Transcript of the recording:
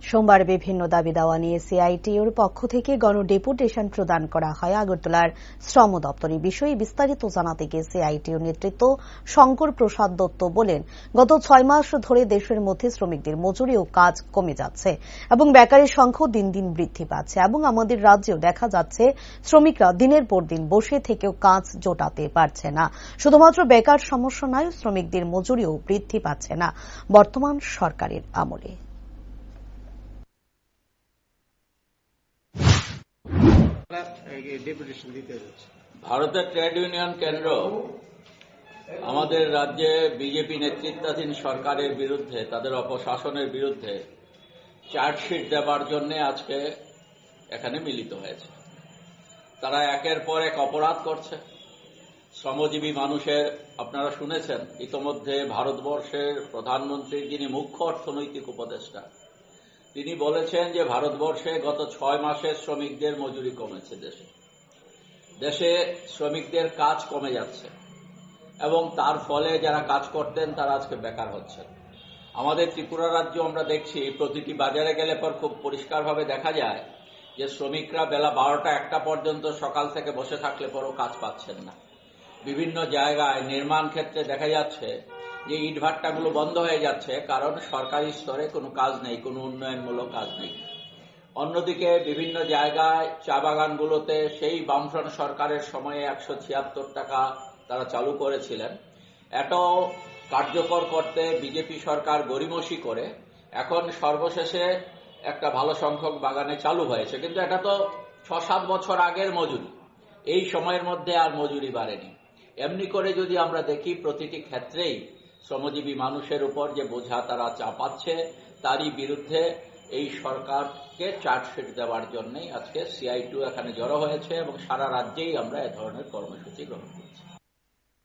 সোমবার বিভিন্ন দাবি দাওয়া নিয়ে সিআইটিইউর পক্ষ থেকে গণডেপুটেশন প্রদান করা হয় আগরতলার শ্রম দপ্তরে। বিষয়ে বিস্তারিত জানাতে গিয়ে সিআইটিইউ নেতৃত্ব শঙ্কর প্রসাদ দত্ত বলেন, গত 6 মাস ধরে দেশের মধ্যে শ্রমিকদের মজুরি ও কাজ কমে যাচ্ছে এবং বেকারের সংখ্যাও দিন দিন বৃদ্ধি পাচ্ছে এবং আমাদের রাজ্যেও দেখা যাচ্ছে শ্রমিকরা দিনের পর দিন বসে থেকেও কাজ জোটাতে পারছে না। শুধুমাত্র বেকার সমস্যা নয়, শ্রমিকদের মজুরিও বৃদ্ধি পাচ্ছে না বর্তমান সরকারের আমলে। ভারতের ট্রেড ইউনিয়ন কেন্দ্র আমাদের রাজ্যে বিজেপি নেতৃত্বাধীন সরকারের বিরুদ্ধে, তাদের অপশাসনের বিরুদ্ধে চার্জশিট দেবার জন্য আজকে এখানে মিলিত হয়েছে। তারা একের পর এক অপরাধ করছে। শ্রমজীবী মানুষের, আপনারা শুনেছেন ইতোমধ্যে ভারতবর্ষের প্রধানমন্ত্রীর যিনি মুখ্য অর্থনৈতিক উপদেষ্টা, তিনি বলেছেন যে ভারতবর্ষে গত 6 মাসে শ্রমিকদের মজুরি কমেছে। দেশে শ্রমিকদের কাজ কমে যাচ্ছে এবং তার ফলে যারা কাজ করতেন তারা আজকে বেকার হচ্ছেন। আমাদের ত্রিপুরা রাজ্য আমরা দেখছি, প্রতিটি বাজারে গেলে পর খুব পরিষ্কারভাবে দেখা যায় যে শ্রমিকরা বেলা 12টা-1টা পর্যন্ত সকাল থেকে বসে থাকলে পরও কাজ পাচ্ছেন না। বিভিন্ন জায়গায় নির্মাণ ক্ষেত্রে দেখা যাচ্ছে যে ইটভাট্টাগুলো বন্ধ হয়ে যাচ্ছে, কারণ সরকারি স্তরে কোনো কাজ নেই, কোনো উন্নয়নমূলক কাজ নেই। অন্যদিকে বিভিন্ন জায়গায় চা বাগানগুলোতে সেই বামফ্রন্ট সরকারের সময়ে 176 টাকা তারা চালু করেছিলেন, এটাও কার্যকর করতে বিজেপি সরকার গড়িমসি করে এখন সর্বশেষে একটা ভালো সংখ্যক বাগানে চালু হয়েছে, কিন্তু এটা তো 6-7 বছর আগের মজুরি। এই সময়ের মধ্যে আর মজুরি বাড়েনি। এমনি করে যদি আমরা দেখি, প্রতিটি ক্ষেত্রেই শ্রমজীবী মানুষের উপর যে বোঝা তারা চাপাচ্ছে, তারই বিরুদ্ধে এই সরকারকে চার্জশিট দেওয়ার জন্যই আজকে সিআইটিইউ এখানে জড়ো হয়েছে এবং সারা রাজ্যেই আমরা এ ধরনের কর্মসূচি গ্রহণ করছি।